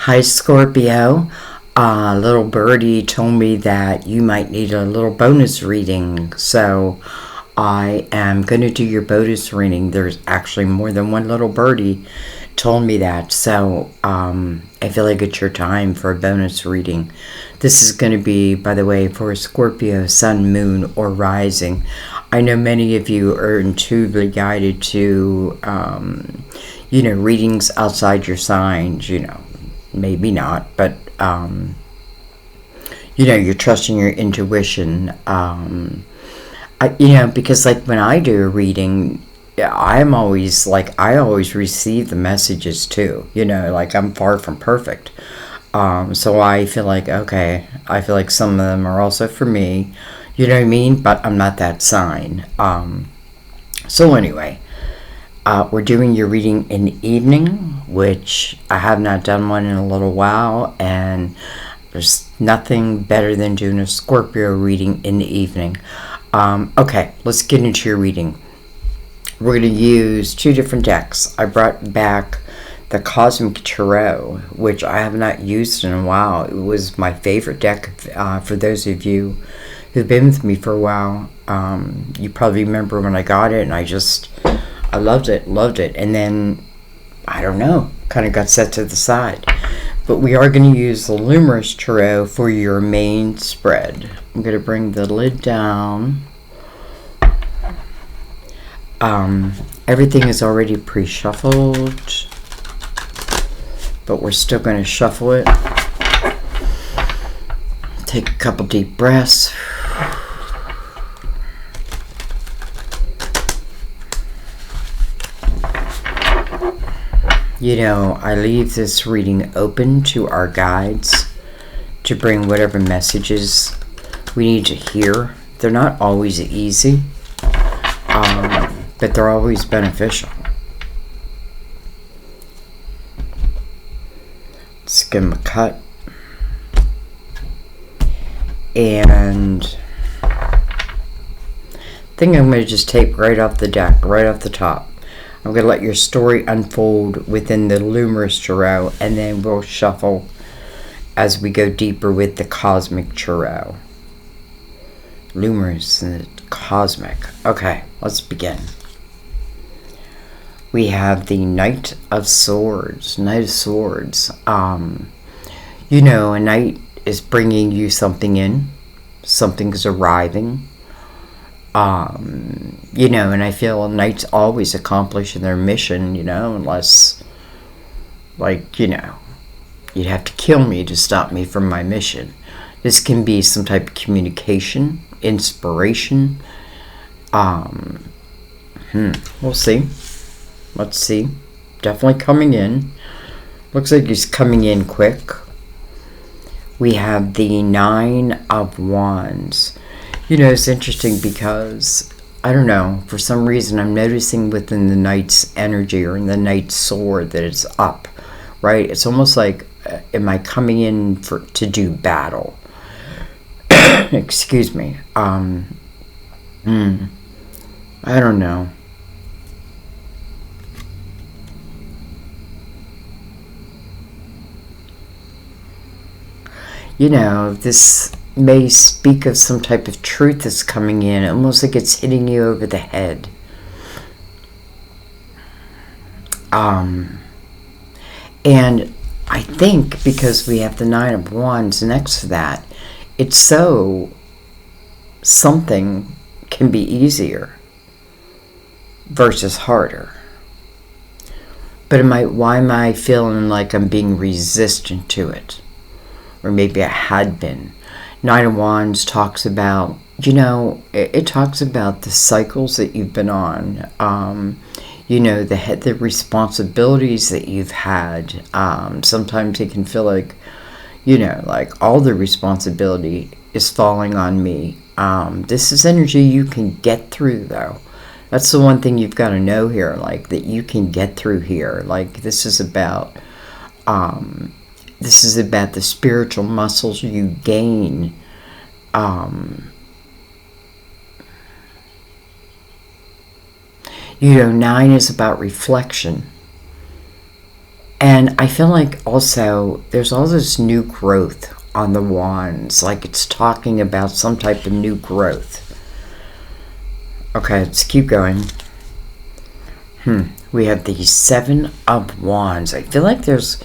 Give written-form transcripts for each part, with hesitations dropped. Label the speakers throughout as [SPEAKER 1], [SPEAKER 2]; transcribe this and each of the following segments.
[SPEAKER 1] Hi, Scorpio. Little birdie told me that you might need a little bonus reading, so I am going to do your bonus reading. There's actually more than one little birdie told me that, so I feel like it's your time for a bonus reading. This is going to be, by the way, for Scorpio, Sun, Moon, or Rising. I know many of you are intuitively guided to, readings outside your signs, maybe not, but you're trusting your intuition. Because like when I do a reading, I'm always like, I always receive the messages too. Like I'm far from perfect. So I feel like, okay, I feel like some of them are also for me. You know what I mean? But I'm not that sign. So anyway. We're doing your reading in the evening, which I have not done one in a little while, and there's nothing better than doing a Scorpio reading in the evening. Okay, let's get into your reading. We're going to use two different decks. I brought back the Cosmic Tarot, which I have not used in a while. It was my favorite deck for those of you who've been with me for a while. You probably remember when I got it, and I loved it. And then, I don't know, kind of got set to the side. But we are going to use the Luminous Tarot for your main spread. I'm going to bring the lid down. Everything is already pre-shuffled, but we're still going to shuffle it. Take a couple deep breaths. I leave this reading open to our guides to bring whatever messages we need to hear. They're not always easy, but they're always beneficial. Let's give them a cut. And I think I'm going to just take right off the deck, right off the top. I'm going to let your story unfold within the Luminous Tarot, and then we'll shuffle as we go deeper with the Cosmic Tarot. Luminous and Cosmic. Okay, let's begin. We have the Knight of Swords. Knight of Swords. A knight is bringing you something in. Something's arriving. And I feel knights always accomplish their mission, unless, you'd have to kill me to stop me from my mission. This can be some type of communication, inspiration. We'll see. Let's see. Definitely coming in. Looks like he's coming in quick. We have the Nine of Wands. It's interesting because, I don't know, for some reason I'm noticing within the knight's energy or in the knight's sword that it's up, right? It's almost like, am I coming in to do battle? Excuse me. I don't know. This may speak of some type of truth that's coming in, almost like it's hitting you over the head. And I think because we have the Nine of Wands next to that, it's so something can be easier versus harder. But why am I feeling like I'm being resistant to it? Or maybe I had been. Nine of Wands talks about, it talks about the cycles that you've been on, the responsibilities that you've had. Sometimes it can feel like, like all the responsibility is falling on me. This is energy you can get through, though. That's the one thing you've got to know here, like that you can get through here. Like this is about the spiritual muscles you gain. Nine is about reflection. And I feel like also there's all this new growth on the wands, like it's talking about some type of new growth. Okay, let's keep going. We have the Seven of Wands. I feel like there's,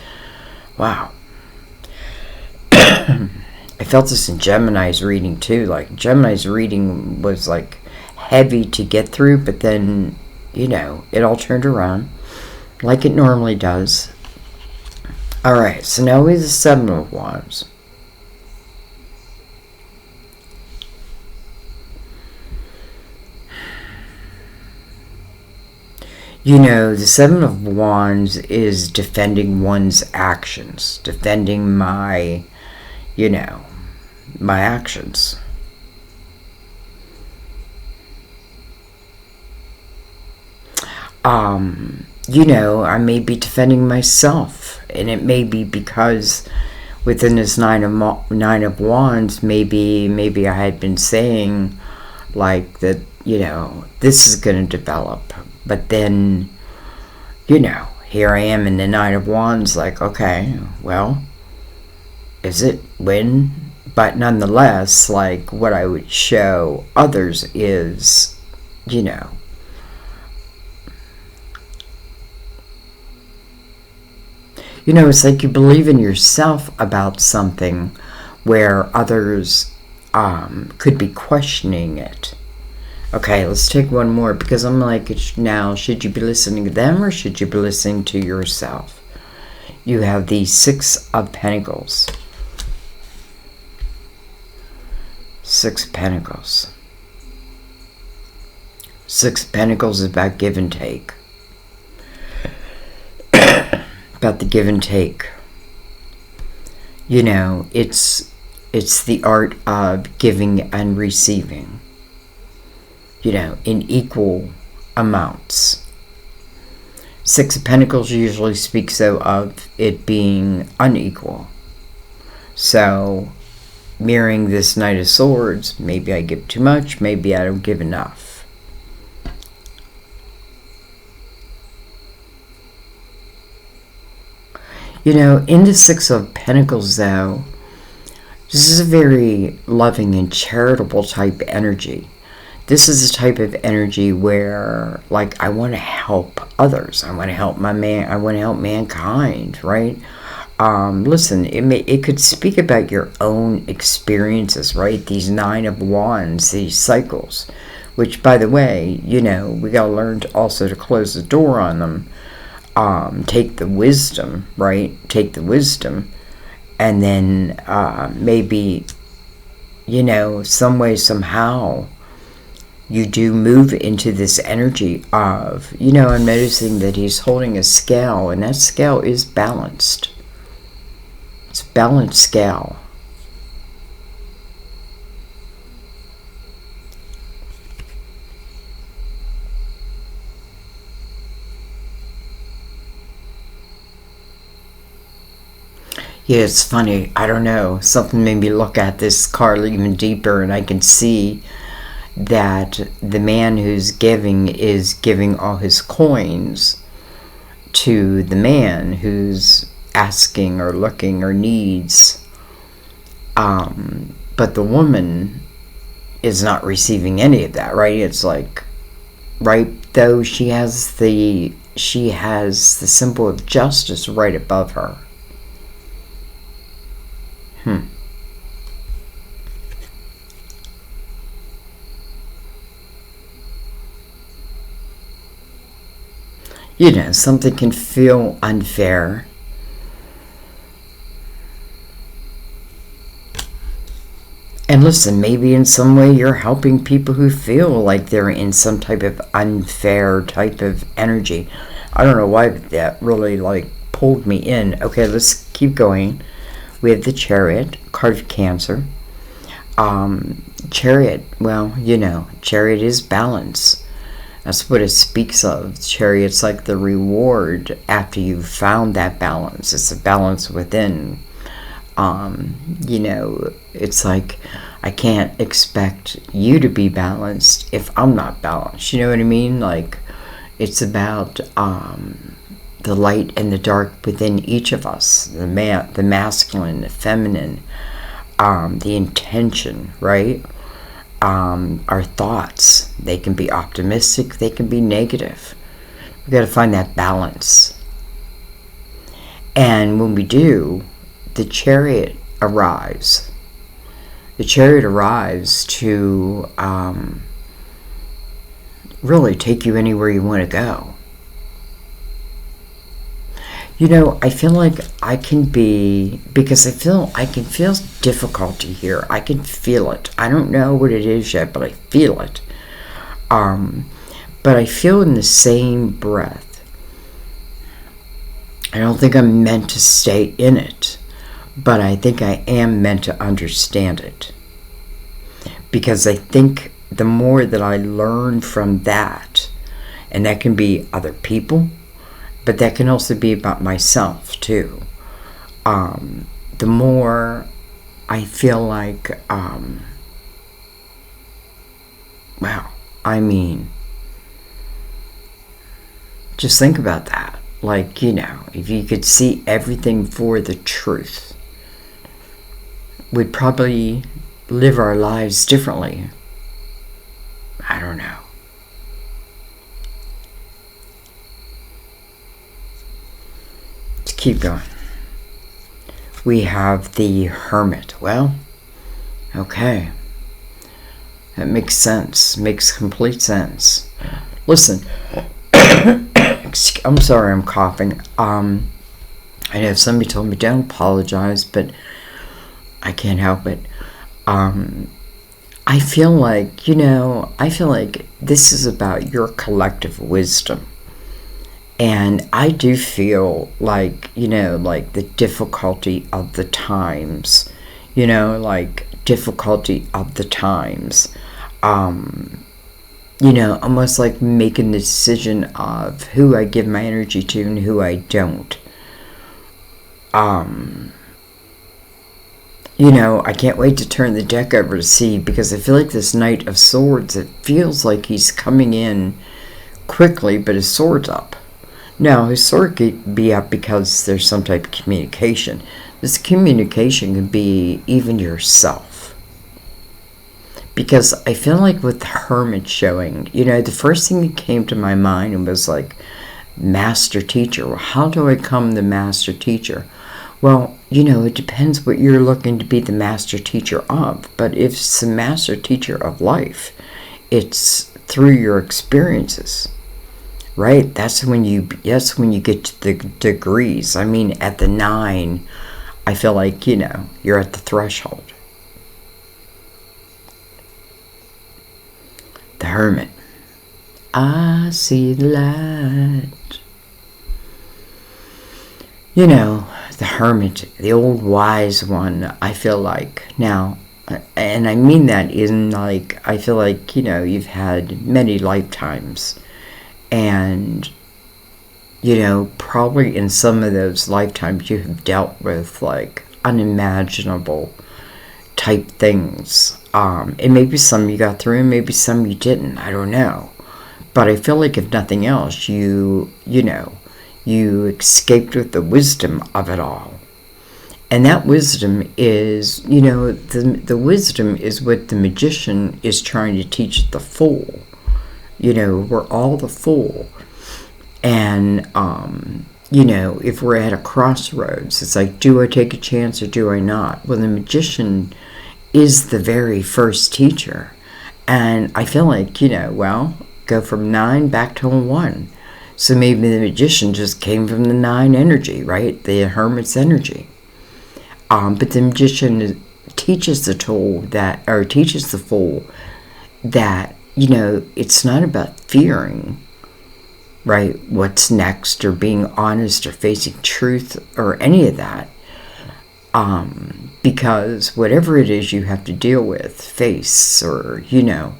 [SPEAKER 1] wow. I felt this in Gemini's reading too. Like Gemini's reading was like heavy to get through, but then, you know, it all turned around like it normally does. Alright, so now we have the Seven of Wands. You know, the Seven of Wands is defending one's actions, defending my, you know, my actions. You know, I may be defending myself, and it may be because within this Nine of Wands, maybe I had been saying like that, you know, this is going to develop. But then, you know, here I am in the Nine of Wands, like, okay, well, is it when? But nonetheless, like, what I would show others is, you know, it's like you believe in yourself about something where others could be questioning it. Okay, let's take one more, because I'm like, now, should you be listening to them or should you be listening to yourself? You have the Six of Pentacles. Six of Pentacles. Six of Pentacles is about give and take. About the give and take. You know, it's the art of giving and receiving. You know, in equal amounts. Six of Pentacles usually speaks, though, of it being unequal. So, mirroring this Knight of Swords, maybe I give too much, maybe I don't give enough. You know, in the Six of Pentacles, though, this is a very loving and charitable type energy. This is the type of energy where, like, I want to help others. I want to help I want to help mankind, right? Listen, it could speak about your own experiences, right? These Nine of Wands, these cycles, which, by the way, you know, we got to learn also to close the door on them. Take the wisdom, right? Take the wisdom, and then maybe, you know, some way, somehow, you do move into this energy of, you know, I'm noticing that he's holding a scale, and that scale is balanced. It's a balanced scale. Yeah, it's funny. I don't know. Something made me look at this card even deeper, and I can see that the man who's giving is giving all his coins to the man who's asking or looking or needs. But the woman is not receiving any of that, right? It's like, right, though she has the symbol of justice right above her. You know, something can feel unfair. And listen, maybe in some way you're helping people who feel like they're in some type of unfair type of energy. I don't know why that really, like, pulled me in. Okay, let's keep going. We have the Chariot, card of Cancer. Chariot, well, you know, Chariot is balance. That's what it speaks of. Chariot's like the reward after you've found that balance. It's a balance within. You know, it's like, I can't expect you to be balanced if I'm not balanced. You know what I mean? Like, it's about the light and the dark within each of us, the masculine, the feminine, the intention, right? Our thoughts, they can be optimistic, they can be negative. We've got to find that balance. And when we do, the chariot arrives. The chariot arrives to really take you anywhere you want to go. You know, I feel like I can be, because I can feel difficulty here. I can feel it. I don't know what it is yet, but I feel it. But I feel in the same breath, I don't think I'm meant to stay in it, but I think I am meant to understand it. Because I think the more that I learn from that, and that can be other people, but that can also be about myself too. The more I feel like, wow, I mean, just think about that. Like, you know, if you could see everything for the truth, we'd probably live our lives differently. I don't know. Let's keep going. We have the Hermit. Well, okay. That makes sense. Makes complete sense. Listen. I'm sorry I'm coughing. I know somebody told me don't apologize, but I can't help it. I feel like, you know, this is about your collective wisdom. And I do feel like, you know, like the difficulty of the times, you know, like difficulty of the times. You know, almost like making the decision of who I give my energy to and who I don't. You know, I can't wait to turn the deck over to see, because I feel like this Knight of Swords, it feels like he's coming in quickly, but his sword's up. Now, his sword could be up because there's some type of communication. This communication could be even yourself. Because I feel like with the Hermit showing, you know, the first thing that came to my mind was like, master teacher. Well, how do I become the master teacher? Well, you know, it depends what you're looking to be the master teacher of. But if it's the master teacher of life, it's through your experiences, right? That's when you get to the degrees. I mean, at the 9, I feel like, you know, you're at the threshold. The Hermit. I see the light. You know, the Hermit, the old wise one, I feel like. Now, and I mean that in like, I feel like, you know, you've had many lifetimes. And, you know, probably in some of those lifetimes you have dealt with like unimaginable type things. And maybe some you got through and maybe some you didn't. I don't know. But I feel like if nothing else, you escaped with the wisdom of it all. And that wisdom is, you know, the wisdom is what the magician is trying to teach the fool. You know, we're all the fool. And, you know, if we're at a crossroads, it's like, do I take a chance or do I not? Well, the magician is the very first teacher. And I feel like, you know, well, go from 9 back to 1. So maybe the magician just came from the 9 energy, right? The Hermit's energy. But the magician teaches the teaches the fool that, you know, it's not about fearing, right, what's next, or being honest, or facing truth, or any of that. Because whatever it is you have to deal with, face, or, you know,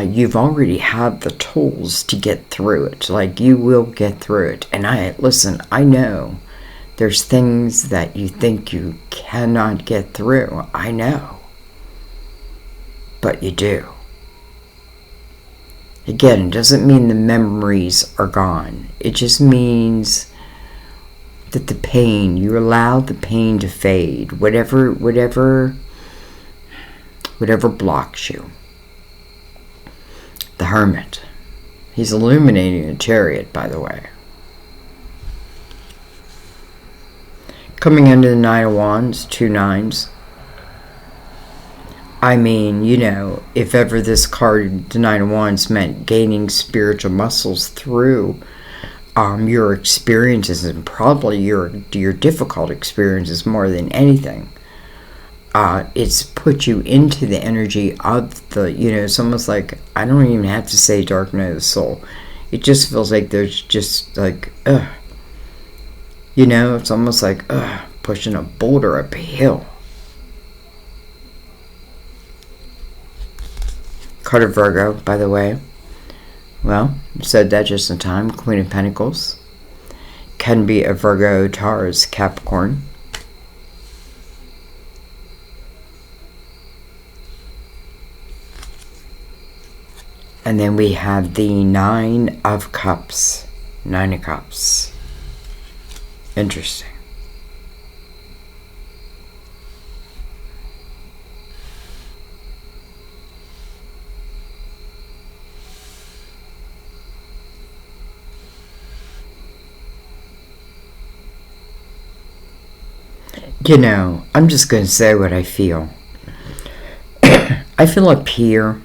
[SPEAKER 1] you've already had the tools to get through it. Like, you will get through it. And I know there's things that you think you cannot get through. I know. But you do. Again, it doesn't mean the memories are gone. It just means that the pain, you allow the pain to fade. Whatever blocks you. The Hermit. He's illuminating a Chariot, by the way. Coming into the Nine of Wands, 2 9s. I mean, you know, if ever this card, the Nine of Wands, meant gaining spiritual muscles through your experiences, and probably your difficult experiences more than anything, it's put you into the energy of the, you know, it's almost like, I don't even have to say dark night of the soul. It just feels like there's just like, you know, it's almost like pushing a boulder up a hill. Card of Virgo, by the way. Well, said that just in time. Queen of Pentacles. Can be a Virgo, Taurus, Capricorn. And then we have the Nine of Cups. Nine of Cups. Interesting. You know, I'm just going to say what I feel. I feel up here,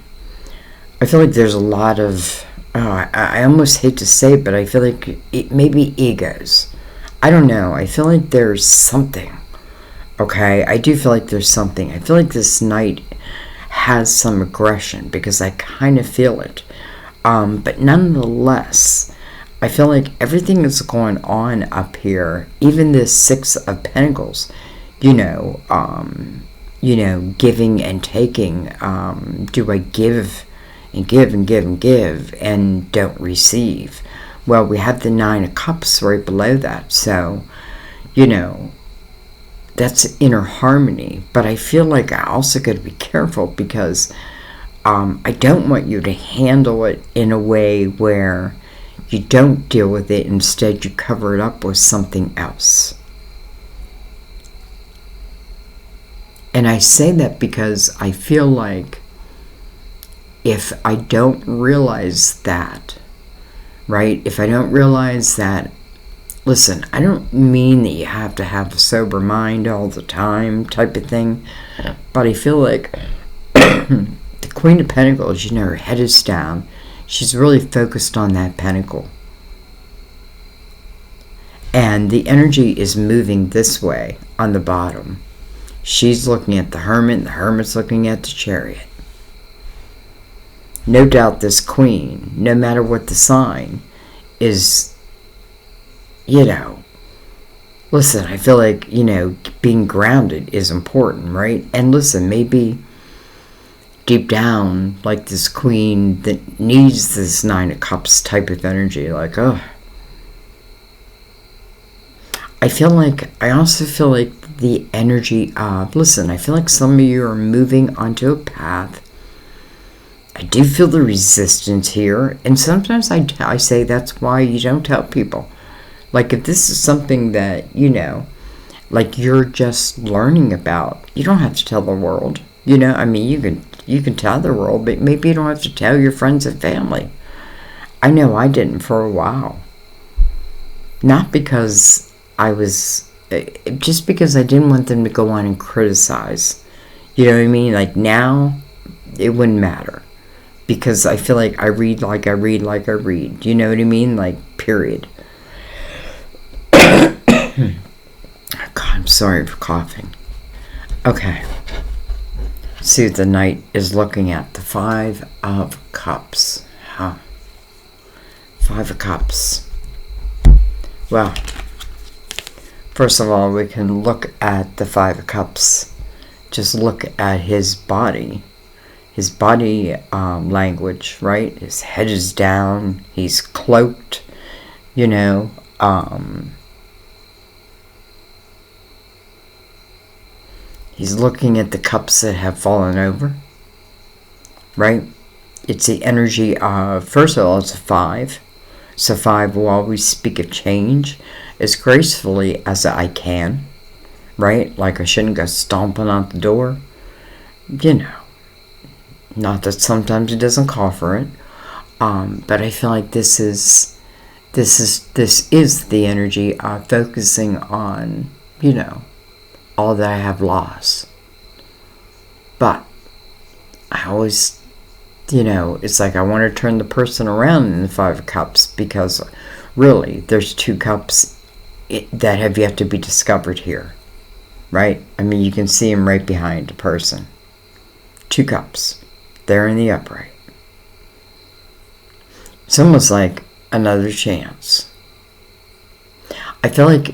[SPEAKER 1] I feel like there's a lot of, I almost hate to say it, but I feel like it maybe egos. I don't know. I feel like there's something. Okay? I do feel like there's something. I feel like this night has some aggression because I kind of feel it. But nonetheless, I feel like everything that's going on up here, even this Six of Pentacles, you know, giving and taking. Do I give and give and give and give and don't receive? Well, we have the Nine of Cups right below that. So, you know, that's inner harmony. But I feel like I also got to be careful because I don't want you to handle it in a way where you don't deal with it. Instead, you cover it up with something else. And I say that because I feel like if I don't realize that, right? If I don't realize that, listen, I don't mean that you have to have a sober mind all the time type of thing, but I feel like the Queen of Pentacles, you know, her head is down. She's really focused on that pentacle. And the energy is moving this way on the bottom. She's looking at the Hermit, and the Hermit's looking at the Chariot. No doubt this Queen, no matter what the sign, is, you know, listen, I feel like, you know, being grounded is important, right? And listen, maybe deep down, like this Queen that needs this Nine of Cups type of energy, like, oh. I also feel like the energy of, listen, I feel like some of you are moving onto a path. I do feel the resistance here. And sometimes I say that's why you don't tell people. Like if this is something that, you know, like you're just learning about, you don't have to tell the world. You know, I mean, you can tell the world, but maybe you don't have to tell your friends and family. I know I didn't for a while. Not because just because I didn't want them to go on and criticize. You know what I mean? Like now, it wouldn't matter. Because I feel like I read like I read like I read. You know what I mean? Like, period. God, I'm sorry for coughing. Okay. See what the Knight is looking at. The Five of Cups. Huh. Five of Cups. Well, first of all, we can look at the Five of Cups. Just look at his body. His body language, right? His head is down. He's cloaked, you know. He's looking at the cups that have fallen over, right? It's the energy of, first of all, it's a 5. So 5 will always speak of change as gracefully as I can, right? Like I shouldn't go stomping out the door, you know. Not that sometimes it doesn't call for it, but I feel like this is the energy of focusing on, you know, all that I have lost. But I always, you know, it's like I want to turn the person around in the 5 of Cups, because really there's 2 cups that have yet to be discovered here, right? I mean, you can see them right behind the person. 2 cups. They're in the upright. It's almost like another chance. I feel like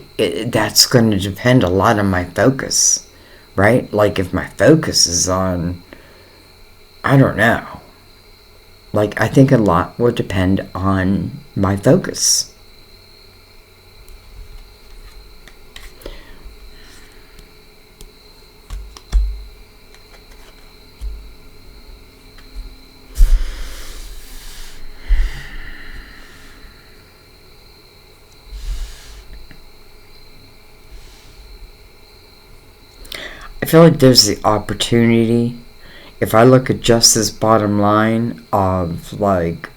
[SPEAKER 1] that's going to depend a lot on my focus, right? Like if my focus is on, I don't know. Like I think a lot will depend on my focus. I feel like there's the opportunity, if I look at just this bottom line of like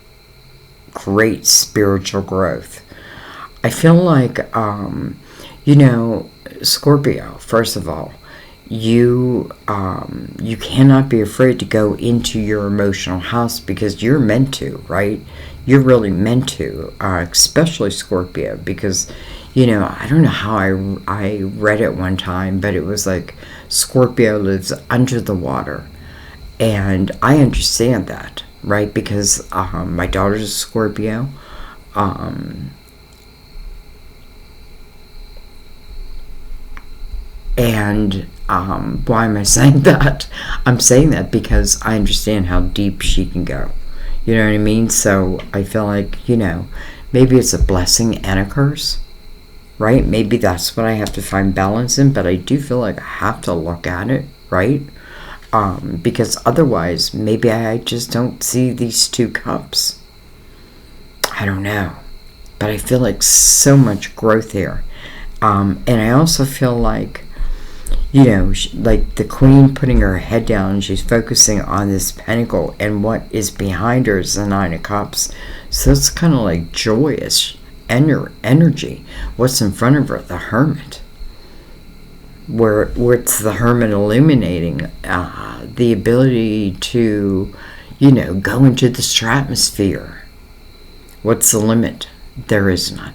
[SPEAKER 1] great spiritual growth. I feel like, you know, Scorpio, first of all, you cannot be afraid to go into your emotional house, because you're meant to, right? You're really meant to, especially Scorpio, because, you know, I don't know how I read it one time, but it was like Scorpio lives under the water. And I understand that, right? Because my daughter's a Scorpio. And why am I saying that? I'm saying that because I understand how deep she can go. You know what I mean? So I feel like, you know, maybe it's a blessing and a curse, right? Maybe that's what I have to find balance in, but I do feel like I have to look at it, right? Because otherwise, maybe I just don't see these 2 cups. I don't know. But I feel like so much growth here. And I also feel like, you know, like the queen putting her head down, she's focusing on this pentacle, and what is behind her is the 9 of Cups. So it's kind of like joyous energy. What's in front of her? The Hermit. Where it's the Hermit illuminating the ability to, you know, go into the stratosphere. What's the limit? There is none.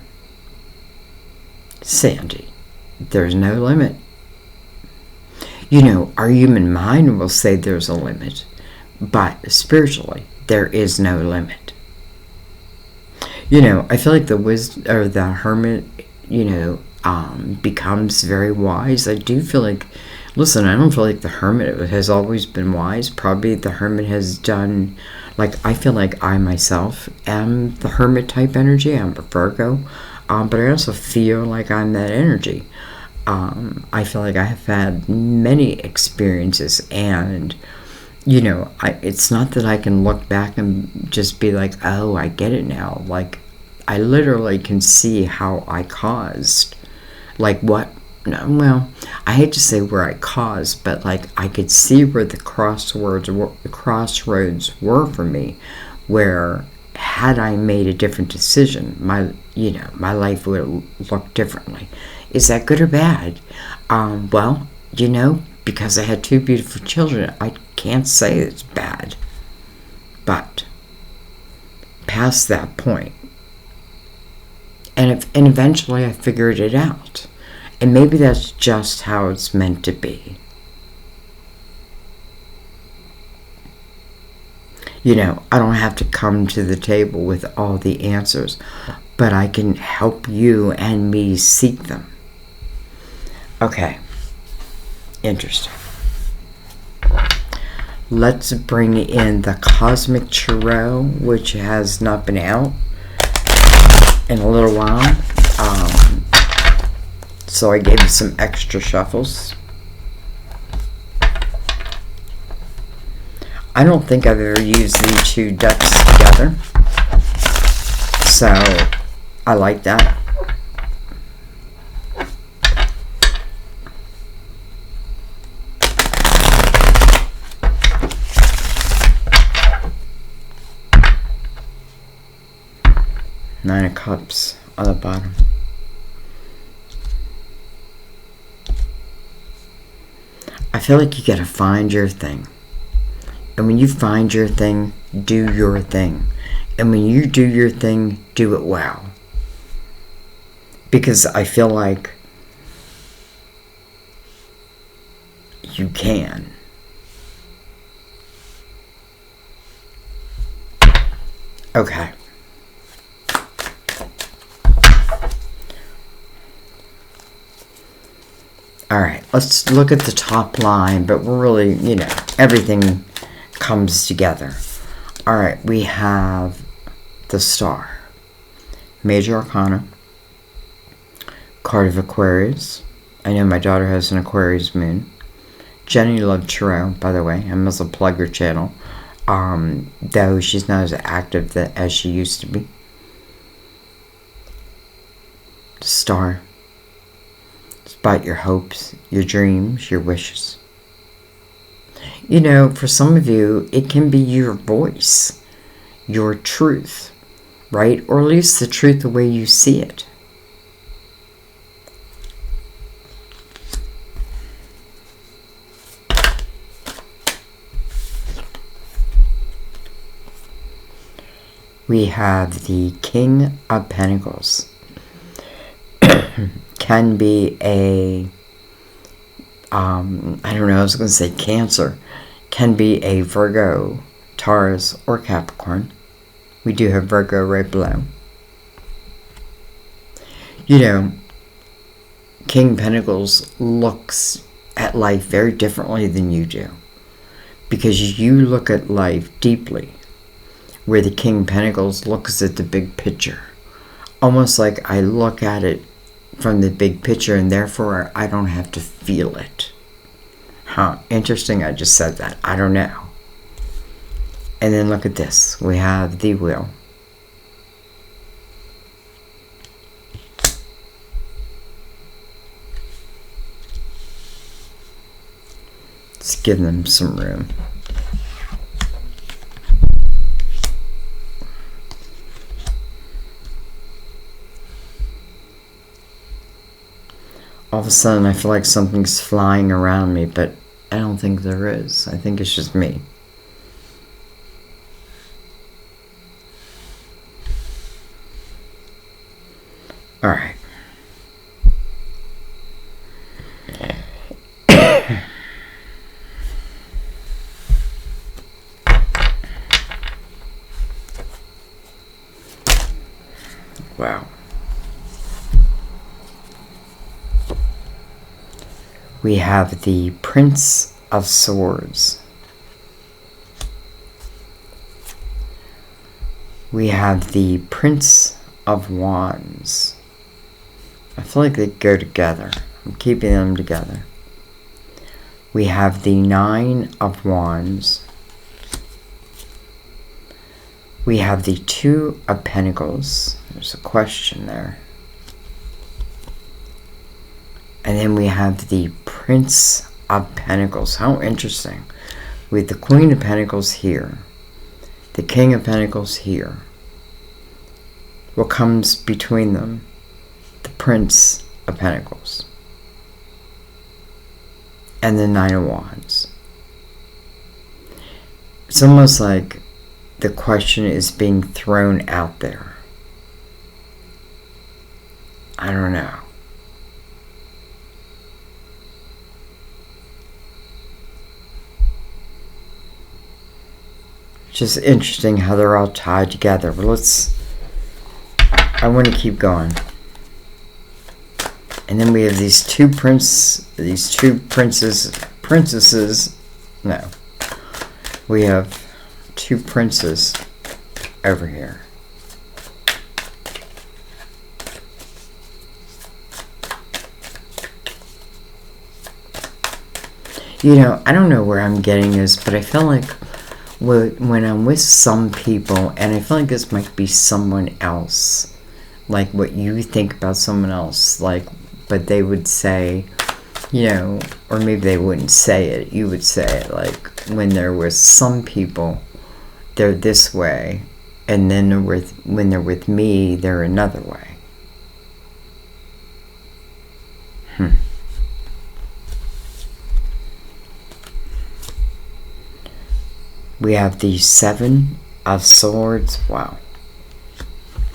[SPEAKER 1] Sandy, there's no limit. You know, our human mind will say there's a limit, but spiritually, there is no limit. You know, I feel like the wisdom, or the Hermit, you know, becomes very wise. I do feel like, listen, I don't feel like the Hermit has always been wise. Probably the Hermit has done, like, I feel like I myself am the Hermit type energy. I'm a Virgo, but I also feel like I'm that energy. I feel like I have had many experiences, and, you know, it's not that I can look back and just be like, oh, I get it now. Like, I literally can see how I caused, like what, well, I hate to say where I caused, but like I could see where the crossroads were for me, where had I made a different decision, my life would look differently. Is that good or bad? Well, you know, because I had 2 beautiful children, I can't say it's bad. But past that point, and eventually I figured it out. And maybe that's just how it's meant to be. You know, I don't have to come to the table with all the answers, but I can help you and me seek them. Okay. Interesting. Let's bring in the Cosmic Tarot, which has not been out in a little while. So I gave you some extra shuffles. I don't think I've ever used these two decks together. So, I like that. Nine of Cups on the bottom. I feel like you gotta find your thing. And when you find your thing, do your thing. And when you do your thing, do it well. Because I feel like you can. Okay. Alright, let's look at the top line, but we're really, you know, everything comes together. Alright, we have the Star, Major Arcana, card of Aquarius. I know my daughter has an Aquarius moon. Jenny loved Tarot, by the way. I must have plugged her channel, though she's not as active as she used to be. The Star. About your hopes, your dreams, your wishes. You know, for some of you, it can be your voice, your truth, right? Or at least the truth the way you see it. We have the King of Pentacles. Can be a, I don't know, I was going to say Cancer. Can be a Virgo, Taurus, or Capricorn. We do have Virgo right below. You know, King Pentacles looks at life very differently than you do. Because you look at life deeply. Where the King Pentacles looks at the big picture. Almost like I look at it from the big picture, and therefore I don't have to feel it. Huh, interesting I just said that. I don't know. And then look at this. We have the Wheel. Let's give them some room. All of a sudden I feel like something's flying around me, but I don't think there is. I think it's just me. Alright. Wow. We have the Prince of Swords. We have the Prince of Wands. I feel like they go together. I'm keeping them together. We have the Nine of Wands. We have the Two of Pentacles. There's a question there. And then we have the Prince of Pentacles. How interesting. With the Queen of Pentacles here. The King of Pentacles here. What comes between them? The Prince of Pentacles. And the Nine of Wands. It's almost like the question is being thrown out there. I don't know. Just interesting how they're all tied together. But I want to keep going. And then we have these two princesses. No. We have two princes over here. You know, I don't know where I'm getting this, but I feel like when I'm with some people, and I feel like this might be someone else, like what you think about someone else, like, but they would say, you know, or maybe they wouldn't say it, you would say it, like, when there was some people, they're this way, and then when they're with me, they're another way. We have the 7 of Swords. Wow.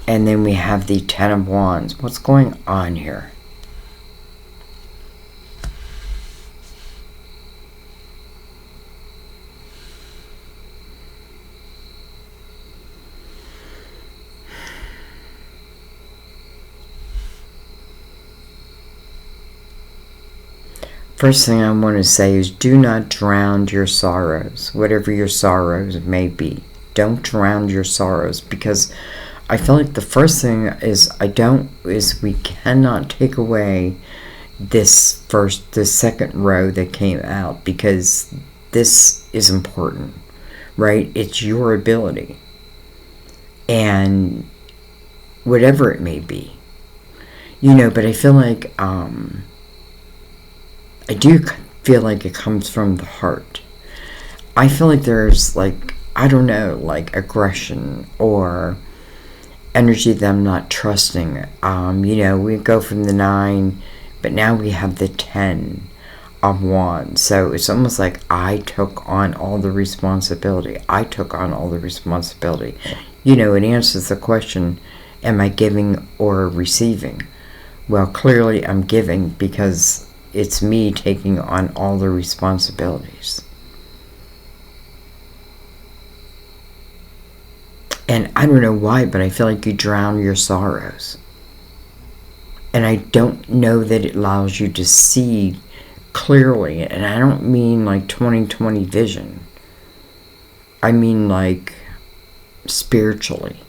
[SPEAKER 1] And then we have the 10 of Wands. What's going on here? First thing I want to say is do not drown your sorrows, whatever your sorrows may be. Don't drown your sorrows, because I feel like the first thing is we cannot take away the second row that came out, because this is important, right? It's your ability, and whatever it may be, you know. But I feel like I do feel like it comes from the heart. I feel like there's, like, I don't know, like aggression or energy that I'm not trusting. You know, we go from the 9, but now we have the 10 of Wands. So it's almost like I took on all the responsibility. You know, it answers the question, am I giving or receiving? Well, clearly I'm giving, because it's me taking on all the responsibilities. And I don't know why, but I feel like you drown your sorrows. And I don't know that it allows you to see clearly. And I don't mean like 20/20 vision. I mean like spiritually.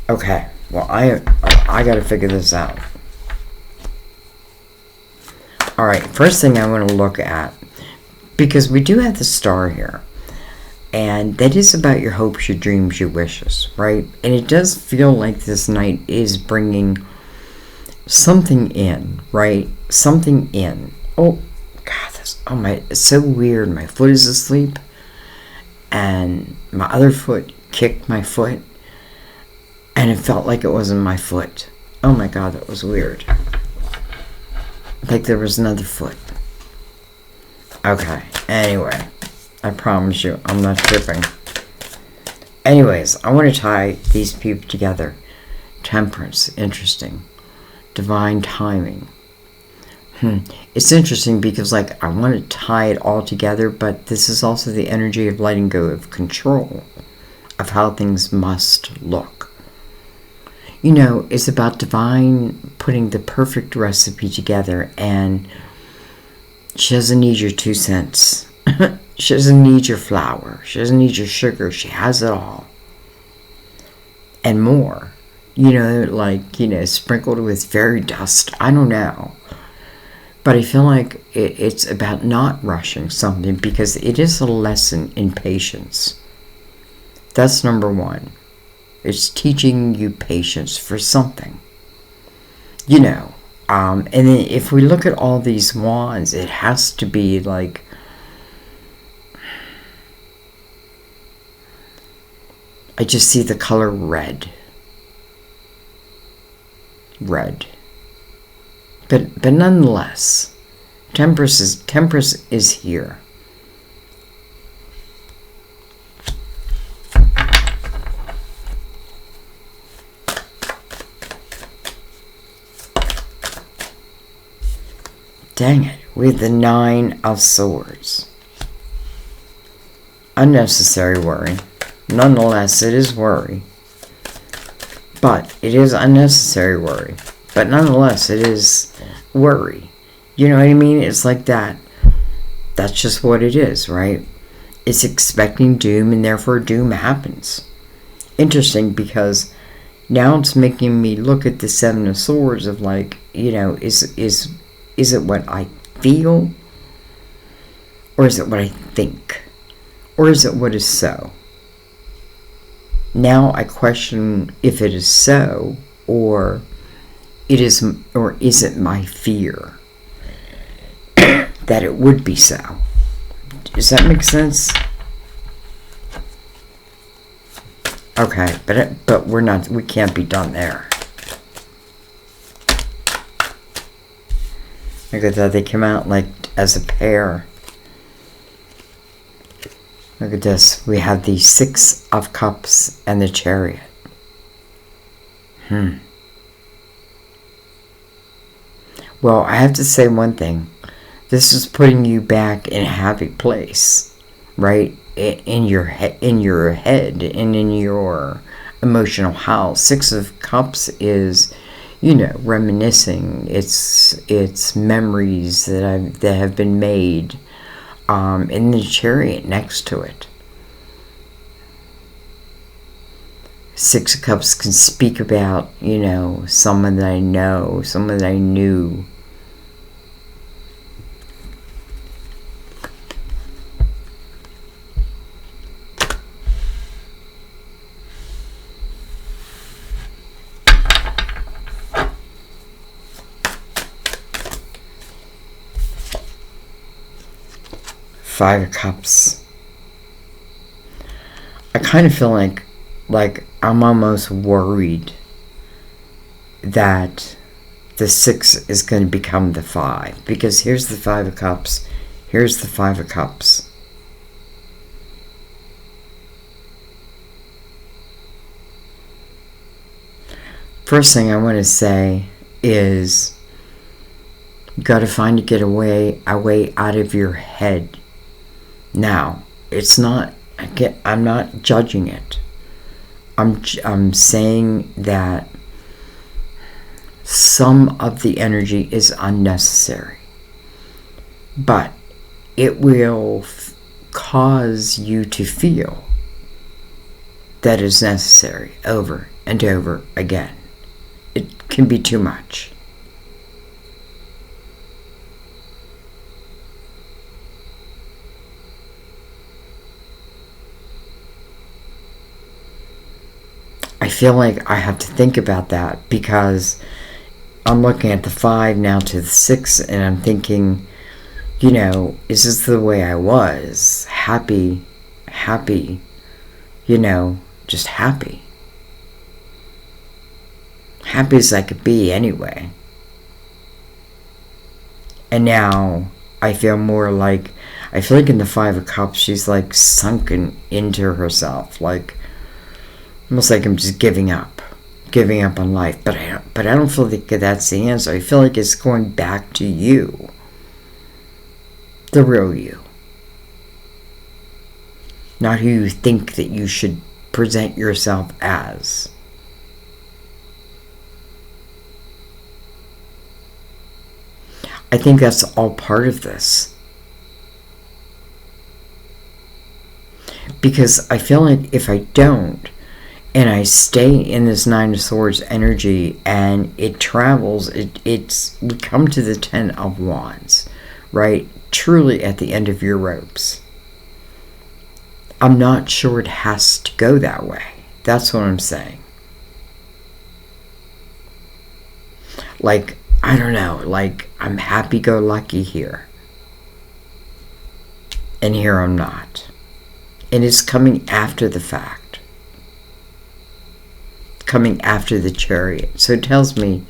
[SPEAKER 1] Okay, well, I gotta figure this out. Alright, first thing I want to look at, because we do have the Star here, and that is about your hopes, your dreams, your wishes, right? And it does feel like this night is bringing something in, right? Something in. Oh, God, it's so weird. My foot is asleep, and my other foot kicked my foot, and it felt like it wasn't my foot. Oh my God, that was weird. Like there was another foot. Okay, anyway, I promise you, I'm not tripping. Anyways, I want to tie these people together. Temperance, interesting. Divine timing. It's interesting because, like, I want to tie it all together, but this is also the energy of letting go of control of how things must look. You know, it's about divine putting the perfect recipe together, and she doesn't need your 2 cents. She doesn't need your flour. She doesn't need your sugar. She has it all. And more. You know, like, you know, sprinkled with fairy dust. I don't know. But I feel like it's about not rushing something, because it is a lesson in patience. That's number 1. It's teaching you patience for something. You know, and then if we look at all these wands, it has to be like, I just see the color red. Red. But nonetheless, Temperance is here. Dang it, with the 9 of Swords. Unnecessary worry. Nonetheless, it is worry. But it is unnecessary worry. But nonetheless, it is worry. You know what I mean? It's like that. That's just what it is, right? It's expecting doom, and therefore doom happens. Interesting, because now it's making me look at the 7 of Swords of, like, you know, is it what I feel, or is it what I think? Or is it what is so? Now I question if it is so, or is it my fear that it would be so? Does that make sense? Okay, but we can't be done there. Look at that, they came out like as a pair. Look at this. We have the Six of Cups and the Chariot. Well, I have to say one thing. This is putting you back in a happy place, right? In your head and in your emotional house. Six of Cups is, reminiscing. It's memories that have been made. In the Chariot next to it. Six of Cups can speak about, someone that I know, someone that I knew. Five of Cups. I kind of feel like I'm almost worried that the 6 is going to become the 5, because here's the 5 of Cups, here's the 5 of Cups. First thing I want to say is you got to get a way out of your head. Now, it's not, I'm not judging it. I'm saying that some of the energy is unnecessary, but it will cause you to feel that is necessary over and over again. It can be too much. I feel like I have to think about that, because I'm looking at the 5 now to the 6, and I'm thinking, is this the way I was? Happy, just happy. Happy as I could be anyway. And now I feel like in the 5 of Cups, she's like sunken into herself, like almost like I'm just giving up on life. But I don't feel like that's the answer. I feel like it's going back to you, the real you, not who you think that you should present yourself as. I think that's all part of this. Because I feel like if I don't, and I stay in this 9 of Swords energy, and it travels, we come to the 10 of Wands, right? Truly at the end of your ropes. I'm not sure it has to go that way. That's what I'm saying. Like, I don't know, like I'm happy-go-lucky here. And here I'm not. And it's coming after the fact. Coming after the Chariot. So it tells me,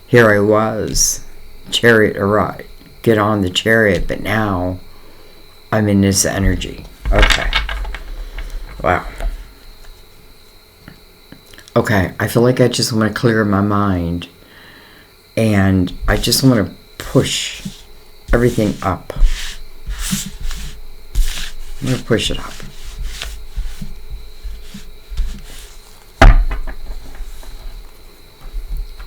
[SPEAKER 1] here I was, Chariot arrived, get on the Chariot, but now I'm in this energy. Okay. Wow. Okay, I feel like I just want to clear my mind, and I just want to push everything up. I'm going to push it up.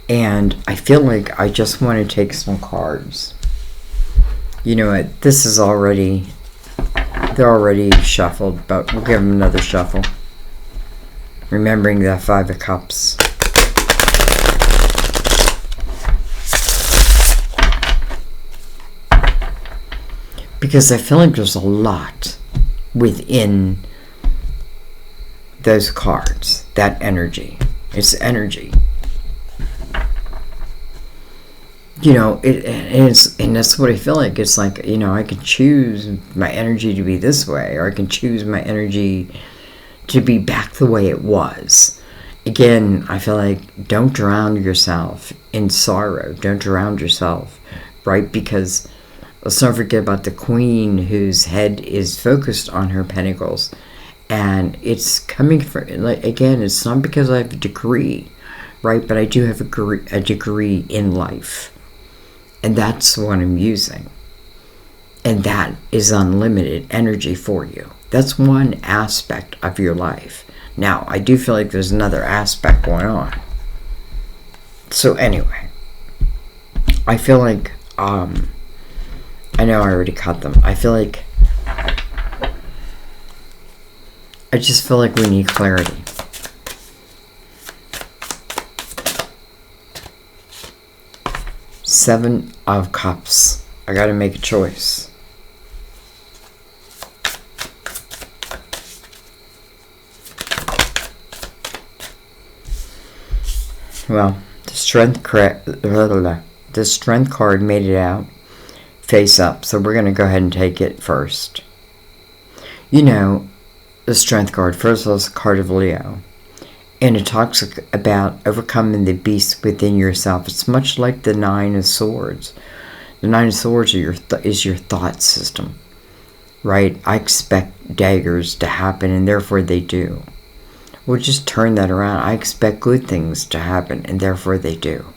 [SPEAKER 1] And I feel like I just want to take some cards. You know what? This is already... They're already shuffled, but we'll give them another shuffle. Remembering that 5 of Cups. Because I feel like there's a lot within those cards, that energy. It's energy. You know, and that's what I feel like. It's like, you know, I can choose my energy to be this way, or I can choose my energy to be back the way it was. Again, I feel like don't drown yourself in sorrow. Don't drown yourself, right? Because let's not forget about the queen whose head is focused on her pentacles. And it's coming from, like, again, it's not because I have a degree, right? But I do have a degree in life. And that's what I'm using. And that is unlimited energy for you. That's one aspect of your life. Now, I do feel like there's another aspect going on. So anyway, I feel like, I know I already cut them. I just feel like we need clarity. Seven of Cups. I gotta make a choice. Well, the strength card made it out face up, so we're gonna go ahead and take it first. You know, the strength card, first of all, is a card of Leo. And it talks about overcoming the beast within yourself. It's much like the Nine of Swords. The Nine of Swords is your thought system, right? I expect daggers to happen, and therefore they do. Well, just turn that around. I expect good things to happen, and therefore they do.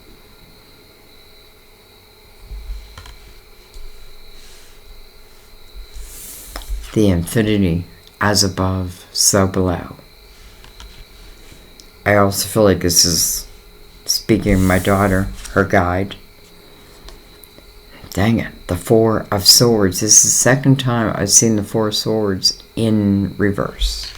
[SPEAKER 1] The infinity, as above, so below. I also feel like this is speaking of my daughter, her guide. Dang it, the Four of Swords. This is the second time I've seen the Four of Swords in reverse.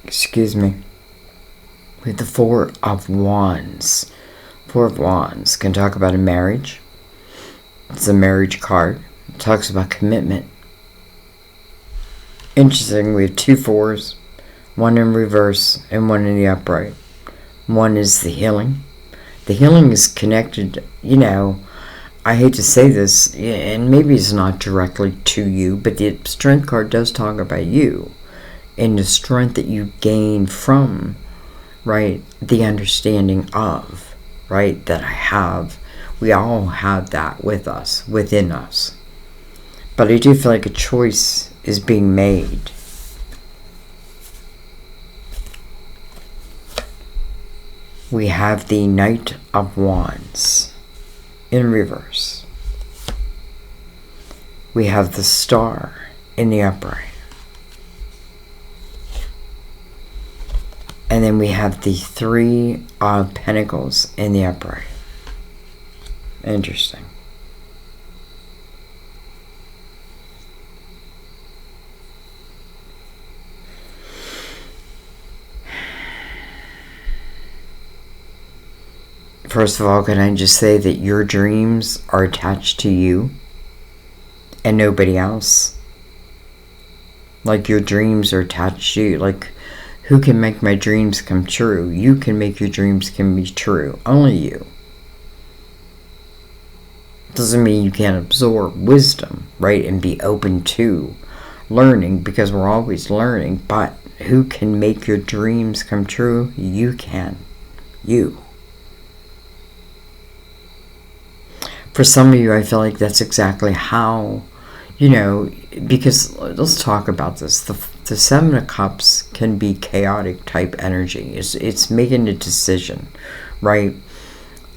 [SPEAKER 1] Excuse me. With the Four of Wands. Four of Wands can talk about a marriage. It's a marriage card. It talks about commitment. Interesting, we have two fours. One in reverse and one in the upright. One is the healing. The healing is connected, you know, I hate to say this, and maybe it's not directly to you, but the strength card does talk about you. And the strength that you gain from, right, the understanding of, right, that I have. We all have that with us, within us. But I do feel like a choice is being made. We have the Knight of Wands in reverse. We have the Star in the upright. And then we have the Three of Pentacles in the upright. Interesting. First of all, can I just say that your dreams are attached to you and nobody else? Like, your dreams are attached to you. Like, who can make my dreams come true? You can make your dreams come be true. Only you. Doesn't mean you can't absorb wisdom, right? And be open to learning, because we're always learning. But who can make your dreams come true? You can. You. For some of you, I feel like that's exactly how, you know, because let's talk about this. The the Seven of Cups can be chaotic type energy. It's making a decision, right?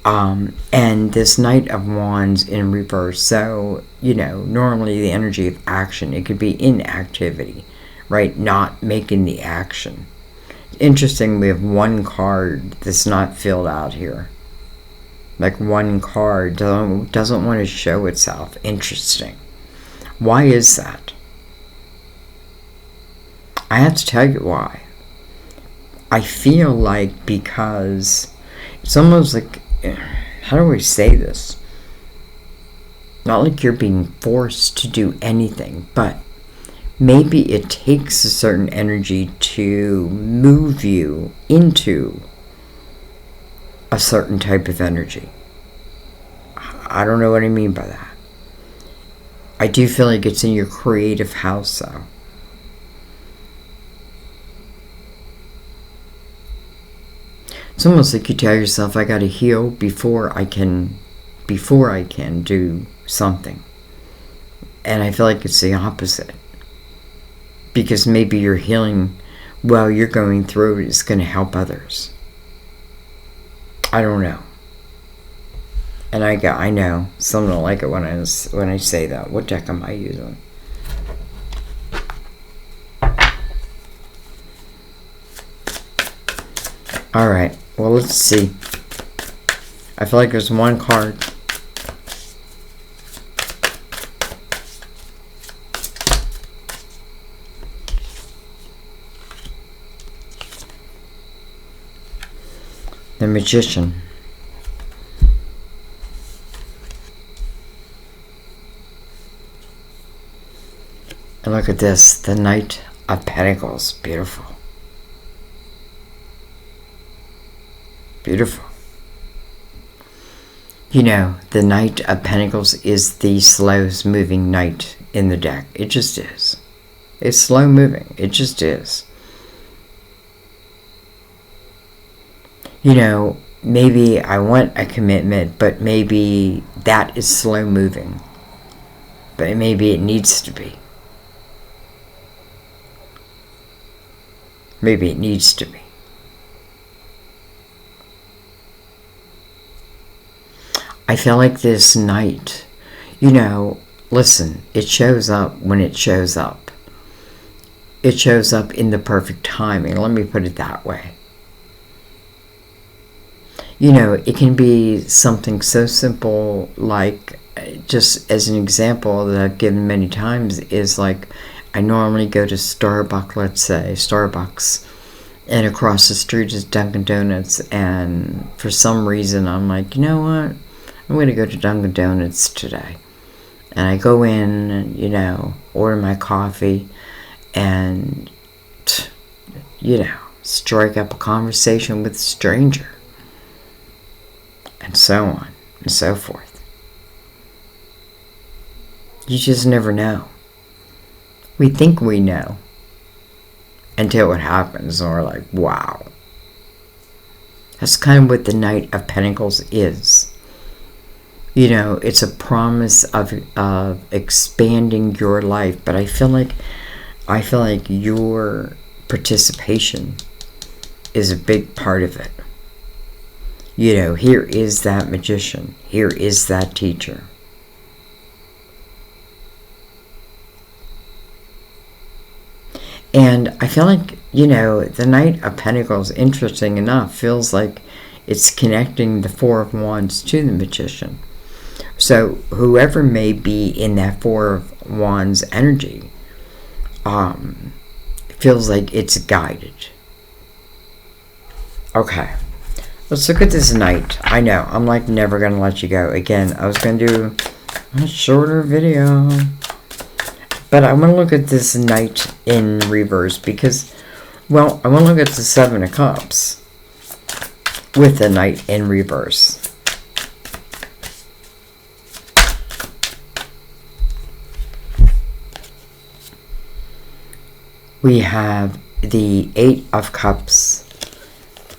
[SPEAKER 1] And this Knight of Wands in reverse. So, normally the energy of action, it could be inactivity, right? Not making the action. Interesting, we have one card that's not filled out here. Like one card doesn't want to show itself. Interesting. Why is that? I have to tell you why. I feel like because it's almost like, how do we say this? Not like you're being forced to do anything, but maybe it takes a certain energy to move you into a certain type of energy. I don't know what I mean by that. I do feel like it's in your creative house, though. It's almost like you tell yourself, I gotta heal before I can do something. And I feel like it's the opposite. Because maybe your healing while you're going through it is going to help others. I don't know. And I know some don't like it when I say that. What deck am I using? All right. Well, let's see. I feel like there's one card. The Magician. And look at this, the Knight of Pentacles. Beautiful. Beautiful. The Knight of Pentacles is the slowest moving knight in the deck. It just is. It's slow moving. It just is. Maybe I want a commitment, but maybe that is slow moving. But maybe it needs to be. Maybe it needs to be. I feel like this night, listen, it shows up when it shows up. It shows up in the perfect timing. Let me put it that way. It can be something so simple, like, just as an example that I've given many times, is like, I normally go to Starbucks, let's say, Starbucks, and across the street is Dunkin' Donuts, and for some reason I'm like, you know what, I'm going to go to Dunkin' Donuts today. And I go in and, order my coffee and, strike up a conversation with a stranger. And so on and so forth. You just never know. We think we know until it happens, and we're like, wow. That's kind of what the Knight of Pentacles is. It's a promise of expanding your life, but I feel like your participation is a big part of it. Here is that magician. Here is that teacher. And I feel like, the Knight of Pentacles, interesting enough, feels like it's connecting the Four of Wands to the Magician. So whoever may be in that Four of Wands energy, feels like it's guided. Okay. Let's look at this Knight. I know, I'm like never going to let you go. Again, I was going to do a shorter video. But I want to look at this Knight in reverse because, well, I want to look at the Seven of Cups with the Knight in reverse. We have the Eight of Cups.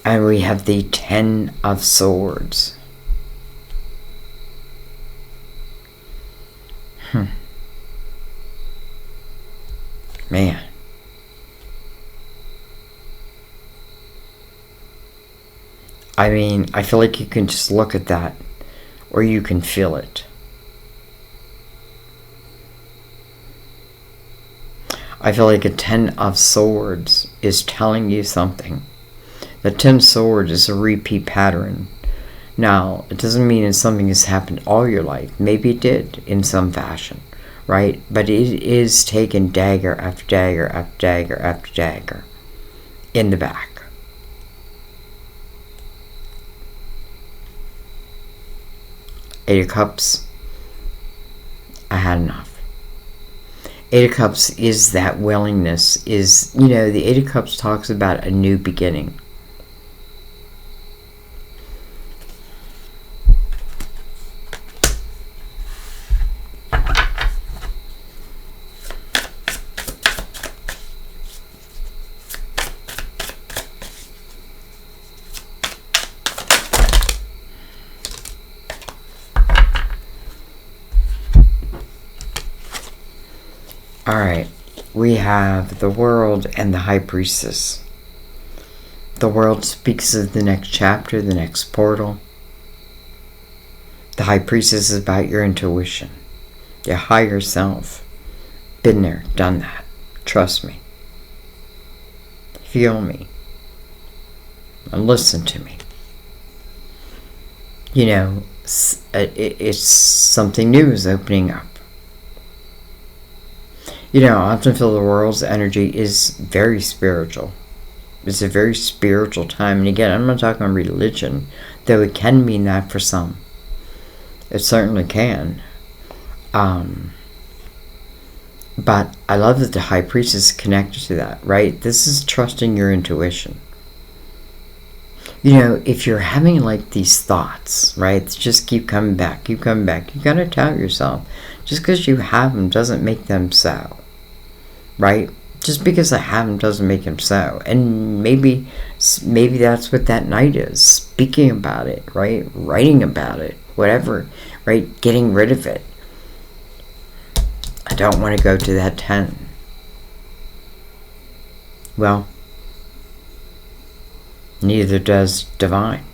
[SPEAKER 1] And we have the Ten of Swords. Man. I mean, I feel like you can just look at that, or you can feel it. I feel like a 10 of Swords is telling you something. The 10 of Swords is a repeat pattern. Now, it doesn't mean that something has happened all your life. Maybe it did in some fashion, right? But it is taking dagger after dagger after dagger after dagger in the back. Eight of Cups. I had enough. Eight of Cups is that willingness. Is, you know, the Eight of Cups talks about a new beginning. Alright, we have the World and the High Priestess. The World speaks of the next chapter, the next portal. The High Priestess is about your intuition, your higher self. Been there, done that. Trust me. Feel me. And listen to me. You know, it's something new is opening up. You know, I often feel the world's energy is very spiritual. It's a very spiritual time. And again, I'm not talking about religion, though it can mean that for some. It certainly can. But I love that the High Priestess is connected to that, right? This is trusting your intuition. You know, if you're having like these thoughts, right, just keep coming back, you gotta tell yourself, just because you have them doesn't make them so. Right? Just because I have them doesn't make them so. And maybe that's what that night is. Speaking about it, right? Writing about it, whatever, right? Getting rid of it. I don't want to go to that 10. Well, neither does Divine.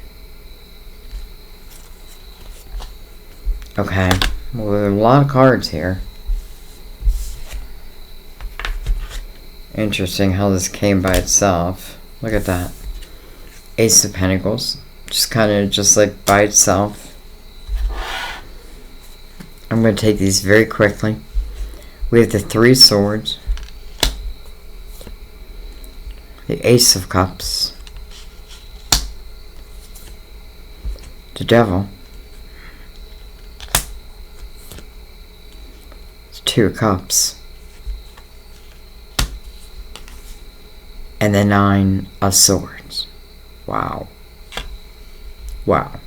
[SPEAKER 1] Okay, well, there are a lot of cards here. Interesting how this came by itself. Look at that. Ace of Pentacles. Just kind of just like by itself. I'm going to take these very quickly. We have the Three Swords. The Ace of Cups. The Devil. The Two of Cups. And the Nine of Swords. Wow. Wow.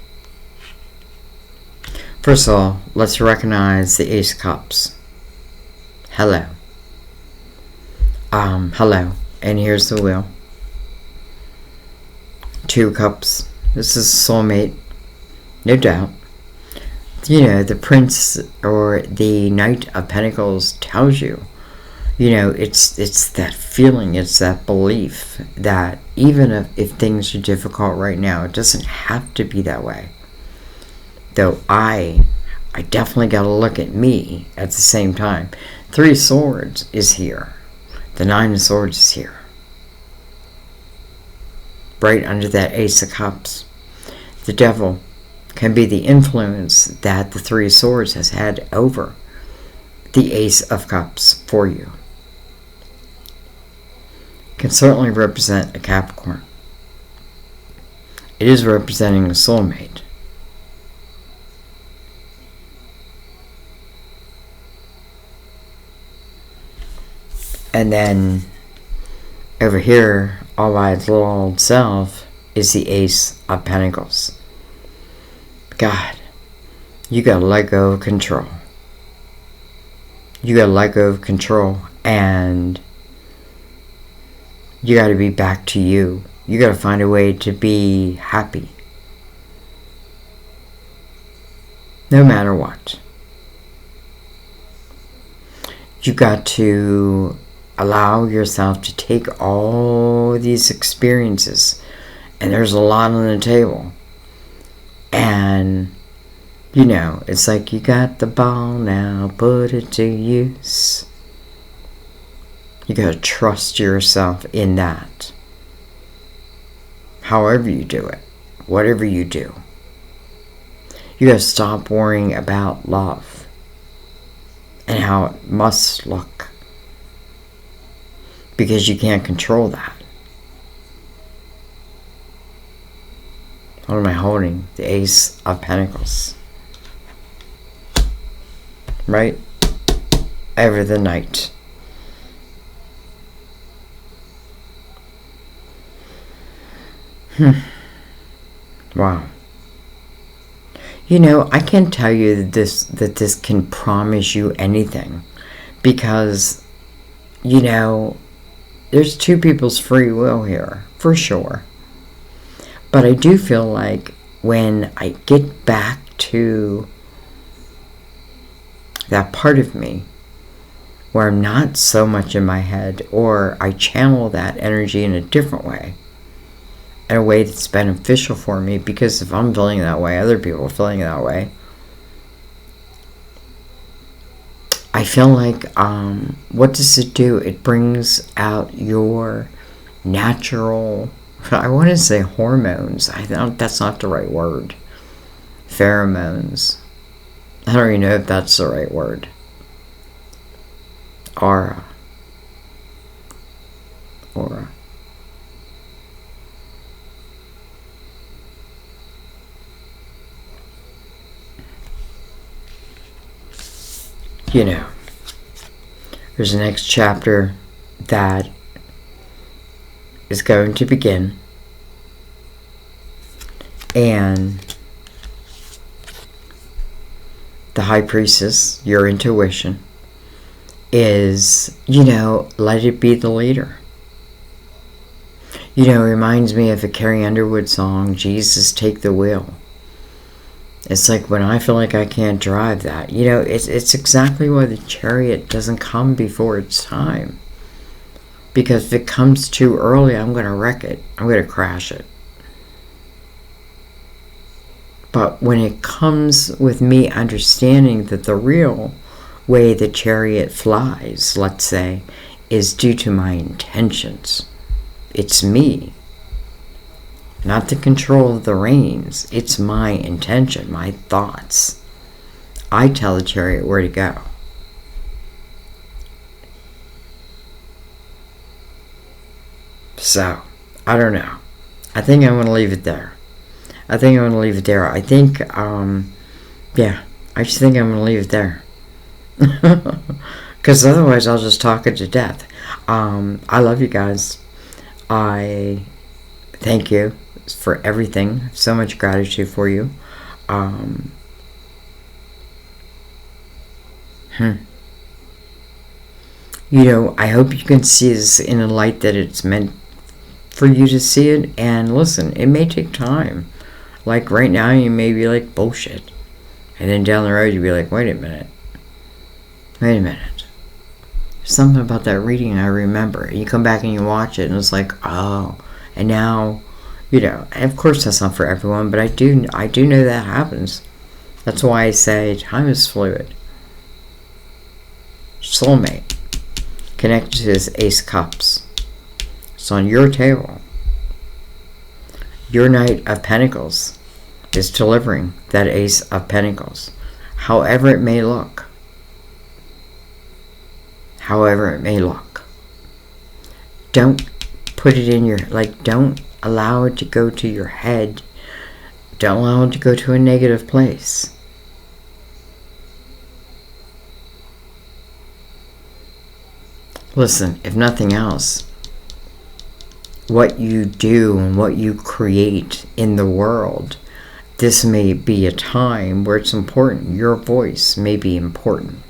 [SPEAKER 1] First of all, let's recognize the Ace of Cups. Hello. Hello. And here's the wheel. Two of Cups. This is soulmate. No doubt. You know, the Prince or the Knight of Pentacles tells you, you know, it's that feeling, it's that belief that even if things are difficult right now, it doesn't have to be that way. Though I definitely got to look at me at the same time. Three of Swords is here. The Nine of Swords is here. Right under that Ace of Cups. The Devil can be the influence that the Three of Swords has had over the Ace of Cups for you. Can certainly represent a Capricorn. It is representing a soulmate. And then over here, all by its little old self, is the Ace of Pentacles. God, you gotta let go of control. You gotta let go of control, and you gotta be back to you. You gotta find a way to be happy. No matter what. You got to allow yourself to take all these experiences And there's a lot on the table. And, you know, it's like, you got the ball now, put it to use. You gotta trust yourself in that. However you do it, whatever you do. You gotta stop worrying about love and how it must look, because you can't control that. What am I holding? The Ace of Pentacles. Right? Over the night. Wow. You know, I can't tell you that this can promise you anything, because, you know, there's two people's free will here, for sure. But I do feel like when I get back to that part of me where I'm not so much in my head, or I channel that energy in a different way, in a way that's beneficial for me, because if I'm feeling that way, other people are feeling that way. I feel like, what does it do? It brings out your natural, I want to say hormones. I don't, that's not the right word. Pheromones. I don't even know if that's the right word. Aura. You know, there's the next chapter that is going to begin, and the High Priestess, your intuition, is, you know, let it be the leader. You know, it reminds me of a Carrie Underwood song, Jesus Take the Wheel. It's like, when I feel like I can't drive that, you know, it's exactly why the Chariot doesn't come before its time. Because if it comes too early, I'm going to wreck it. I'm going to crash it. But when it comes with me understanding that the real way the Chariot flies, let's say, is due to my intentions. It's me. Not the control of the reins. It's my intention, my thoughts. I tell the Chariot where to go. So, I don't know. I think I'm going to leave it there. I think yeah, I just think I'm going to leave it there. Because otherwise I'll just talk it to death. I love you guys. I thank you for everything. So much gratitude for you. You know, I hope you can see this in a light that it's meant for you to see it. And listen, it may take time. Like right now you may be like, bullshit. And then down the road you'll be like, wait a minute. There's something about that reading I remember. And you come back and you watch it and it's like, oh. And now, you know, and of course that's not for everyone, but I do know that happens. That's why I say time is fluid. Soulmate. Connected to this Ace of Cups. It's on your table. Your Knight of Pentacles is delivering that Ace of Pentacles. However it may look. However it may look. Don't put it in your, like, don't allow it to go to your head. Don't allow it to go to a negative place. Listen, if nothing else, what you do and what you create in the world, this may be a time where it's important. Your voice may be important.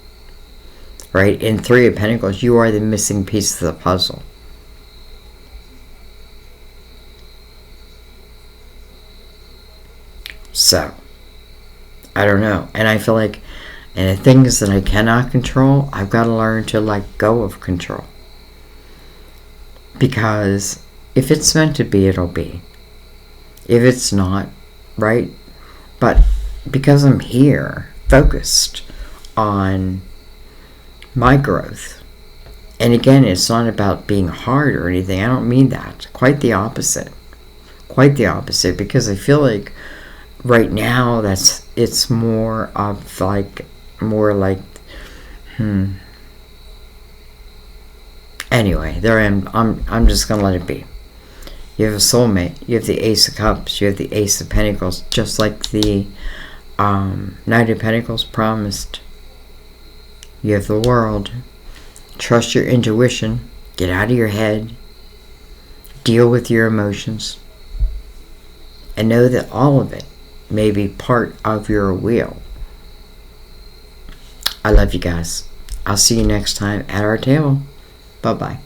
[SPEAKER 1] Right? In Three of Pentacles, you are the missing piece of the puzzle. So, I don't know. And I feel like, and the things that I cannot control, I've got to learn to let go of control. Because if it's meant to be, it'll be. if it's not, right? But because I'm here, focused on my growth. And again, it's not about being hard or anything. I don't mean that. Quite the opposite. Quite the opposite. Because I feel like right now it's more of like, anyway, there I am. I'm just gonna let it be. You have a soulmate. You have the Ace of Cups. You have the Ace of Pentacles. Just like the Knight of Pentacles promised. You have the World. Trust your intuition. Get out of your head. Deal with your emotions. And know that all of it may be part of your wheel. I love you guys. I'll see you next time at our table. Bye-bye.